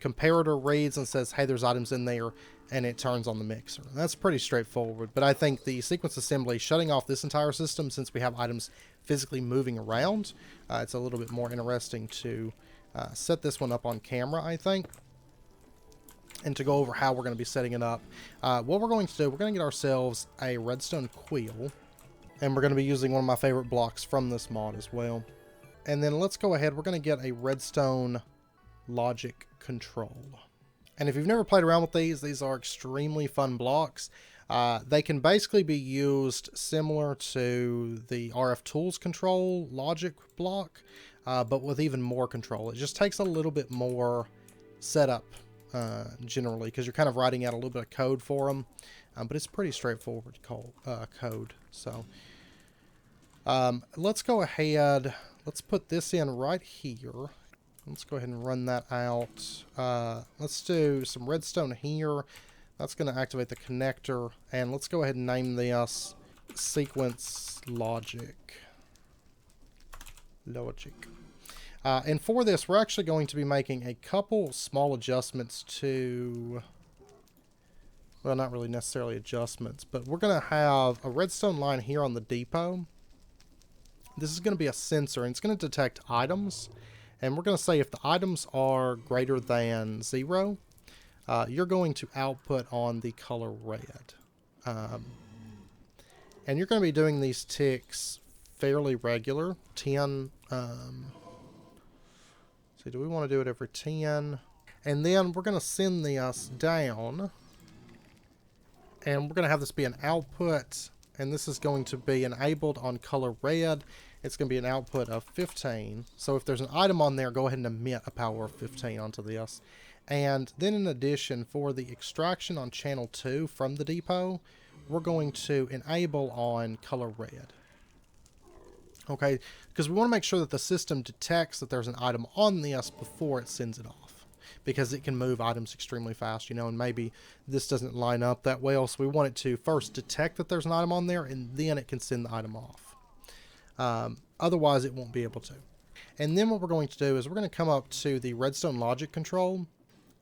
comparator reads and says, hey, there's items in there, and it turns on the mixer. That's pretty straightforward, but I think the sequence assembly, shutting off this entire system, since we have items physically moving around, it's a little bit more interesting to set this one up on camera, I think, and to go over how we're going to be setting it up. What we're going to do, we're going to get ourselves a redstone quill, and we're going to be using one of my favorite blocks from this mod as well. And then let's go ahead, we're going to get a redstone logic control. And if you've never played around with these are extremely fun blocks. They can basically be used similar to the RF tools control logic block, but with even more control. It just takes a little bit more setup generally, because you're kind of writing out a little bit of code for them. But it's pretty straightforward code. So let's go ahead, let's put this in right here. Let's go ahead and run that out. Let's do some redstone here. That's going to activate the connector. And let's go ahead and name this sequence logic. And for this, we're actually going to be making a couple small adjustments to... Well, not really necessarily adjustments, but we're going to have a redstone line here on the depot. This is going to be a sensor, and it's going to detect items. And we're going to say if the items are greater than 0, you're going to output on the color red. And you're going to be doing these ticks fairly regular. 10. See, do we want to do it every 10? And then we're going to send this down. And we're going to have this be an output. And this is going to be enabled on color red. It's going to be an output of 15. So if there's an item on there, go ahead and emit a power of 15 onto this. And then in addition, for the extraction on channel 2 from the depot, we're going to enable on color red. Okay, because we want to make sure that the system detects that there's an item on this before it sends it off. Because it can move items extremely fast, you know, and maybe this doesn't line up that well. So we want it to first detect that there's an item on there, and then it can send the item off. Otherwise, it won't be able to. And then what we're going to do is we're going to come up to the redstone logic control,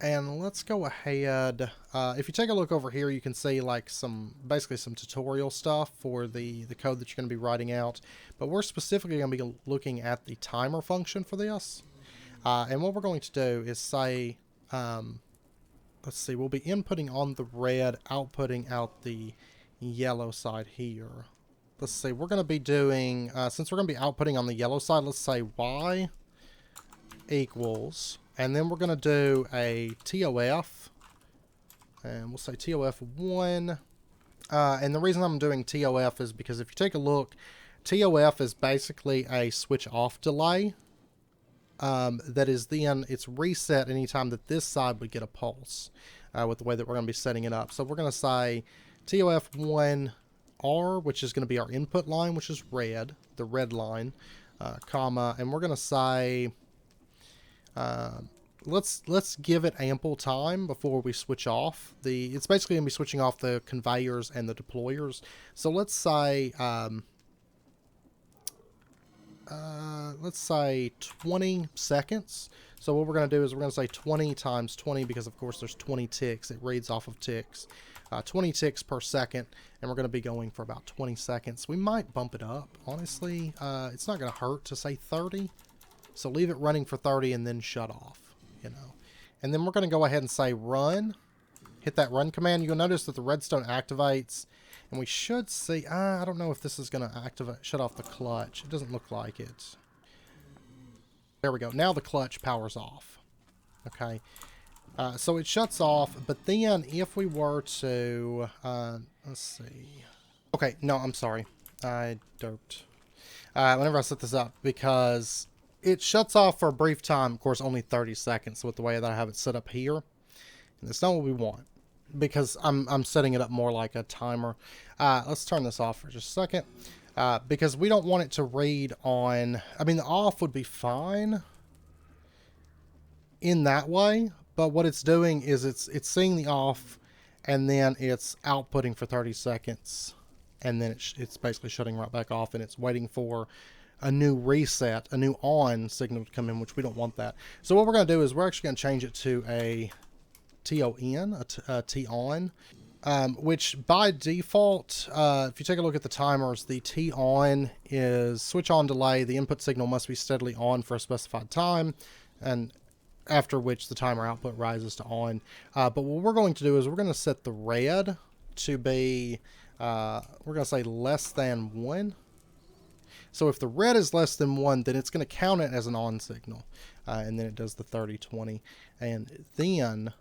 And let's go ahead. If you take a look over here, you can see like basically some tutorial stuff for the code that you're going to be writing out. But we're specifically going to be looking at the timer function for this. And what we're going to do is say, let's see, we'll be inputting on the red, outputting out the yellow side here. Let's see, we're going to be doing, since we're going to be outputting on the yellow side, let's say y equals, and then we're going to do a TOF, and we'll say TOF1. And the reason I'm doing TOF is because if you take a look, TOF is basically a switch off delay. That is then, it's reset anytime that this side would get a pulse with the way that we're going to be setting it up. So we're going to say TOF1R, which is going to be our input line, which is red, the red line, comma, and we're going to say, let's give it ample time before we switch off. It's basically going to be switching off the conveyors and the deployers. So let's say, let's say 20 seconds. So what we're going to do is we're going to say 20 times 20 because of course there's 20 ticks. It reads off of ticks. 20 ticks per second, and we're going to be going for about 20 seconds. We might bump it up. Honestly, it's not going to hurt to say 30. So leave it running for 30 and then shut off, you know. And then we're going to go ahead and say run. Hit that run command. You'll notice that the redstone activates. And we should see, I don't know if this is going to shut off the clutch. It doesn't look like it. There we go. Now the clutch powers off. Okay. So it shuts off, but then if we were to, let's see. Okay, no, I'm sorry. I derped. Whenever I set this up, because it shuts off for a brief time, of course, only 30 seconds with the way that I have it set up here. And that's not what we want, because I'm setting it up more like a timer. Let's turn this off for just a second, because we don't want it to read on, I mean, the off would be fine in that way, but what it's doing is it's seeing the off, and then it's outputting for 30 seconds, and then it's basically shutting right back off, and it's waiting for a new reset, a new on signal to come in, which we don't want that. So what we're going to do is we're actually going to change it to a TON, a T-on, which by default, if you take a look at the timers, the T-on is switch on delay. The input signal must be steadily on for a specified time, and after which the timer output rises to on. But what we're going to do is we're going to set the red to be, we're going to say less than 1. So if the red is less than 1, then it's going to count it as an on signal. And then it does the 30-20. And then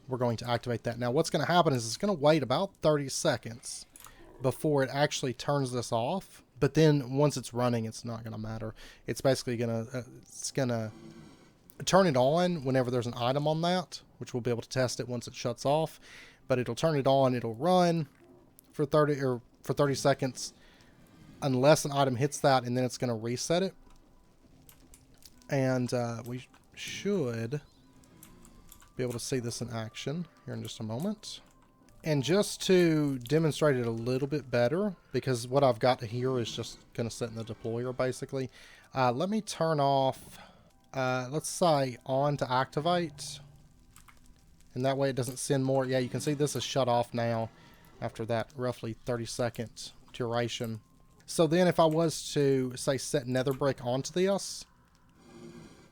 we're going to activate that. Now what's going to happen is it's going to wait about 30 seconds before it actually turns this off. But then once it's running, it's not going to matter. It's basically going to turn it on whenever there's an item on that, which we'll be able to test it once it shuts off. But it'll turn it on, it'll run for 30 seconds unless an item hits that, and then it's going to reset it. And we should be able to see this in action here in just a moment. And just to demonstrate it a little bit better, because what I've got here is just going to sit in the deployer basically, let me turn off, let's say on to activate, and that way it doesn't send more. Yeah, you can see this is shut off now after that roughly 30-second duration. So then if I was to say set nether brick onto this,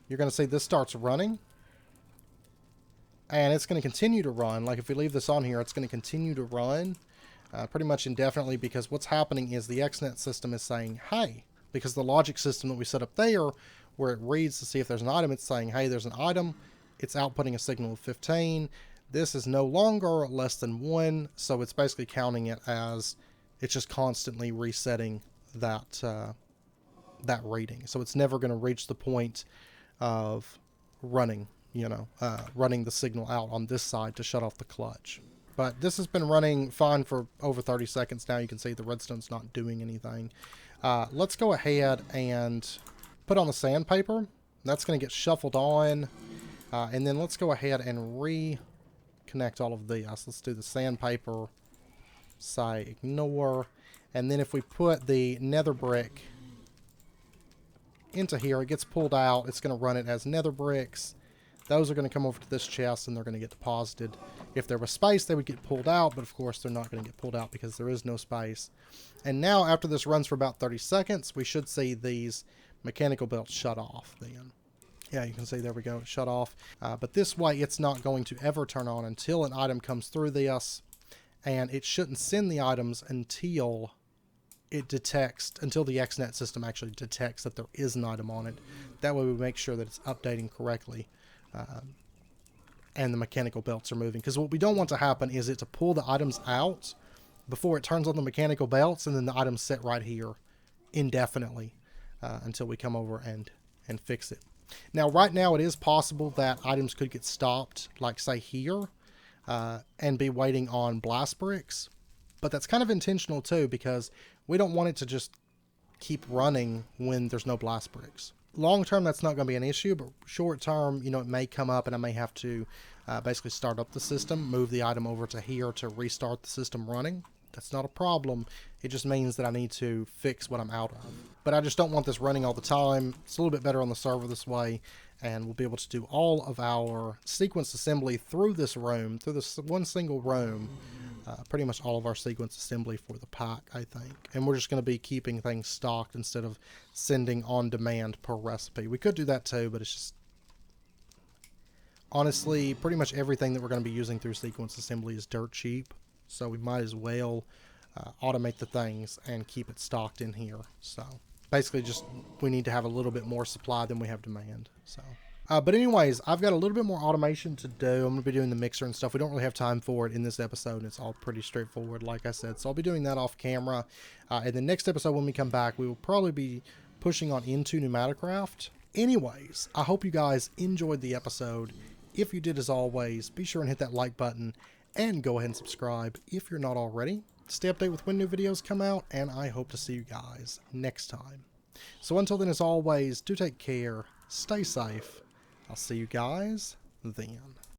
you're going to see this starts running, and it's going to continue to run. Like if we leave this on here, it's going to continue to run pretty much indefinitely, because what's happening is the Xnet system is saying, hey, because the logic system that we set up there, where it reads to see if there's an item, it's saying, hey, there's an item. It's outputting a signal of 15. This is no longer less than 1, so it's basically counting it as it's just constantly resetting that that rating. So it's never going to reach the point of running, you know, running the signal out on this side to shut off the clutch. But this has been running fine for over 30 seconds now. You can see the redstone's not doing anything. Let's go ahead and put on the sandpaper. That's going to get shuffled on. And then let's go ahead and reconnect all of these. Let's do the sandpaper, say ignore. And then if we put the nether brick into here, it gets pulled out. It's going to run it as nether bricks. Those are going to come over to this chest and they're going to get deposited. If there was space, they would get pulled out, but of course they're not going to get pulled out because there is no space. And now after this runs for about 30 seconds, we should see these mechanical belts shut off then. Yeah, you can see, there we go, it shut off. But this way, it's not going to ever turn on until an item comes through this, and it shouldn't send the items until it detects, until the Xnet system actually detects that there is an item on it. That way we make sure that it's updating correctly, and the mechanical belts are moving. Because what we don't want to happen is it to pull the items out before it turns on the mechanical belts, and then the items sit right here indefinitely until we come over and fix it. Now, right now, it is possible that items could get stopped, like, say, here, and be waiting on blast bricks. But that's kind of intentional, too, because we don't want it to just keep running when there's no blast bricks. Long term, that's not going to be an issue, but short term, you know, it may come up, and I may have to basically start up the system, move the item over to here to restart the system running. That's not a problem. It just means that I need to fix what I'm out of. But I just don't want this running all the time. It's a little bit better on the server this way, and we'll be able to do all of our sequence assembly through this room, through this one single room. Pretty much all of our sequence assembly for the pack, I think. And we're just going to be keeping things stocked instead of sending on demand per recipe. We could do that too, but it's just... honestly, pretty much everything that we're going to be using through sequence assembly is dirt cheap. So we might as well automate the things and keep it stocked in here. So basically just we need to have a little bit more supply than we have demand. So, but anyways, I've got a little bit more automation to do. I'm going to be doing the mixer and stuff. We don't really have time for it in this episode. And it's all pretty straightforward, like I said. So I'll be doing that off camera. And the next episode when we come back, we will probably be pushing on into Enigmatica. Anyways, I hope you guys enjoyed the episode. If you did, as always, be sure and hit that like button. And go ahead and subscribe if you're not already. Stay updated with when new videos come out, and I hope to see you guys next time. So until then, as always, do take care, stay safe. I'll see you guys then.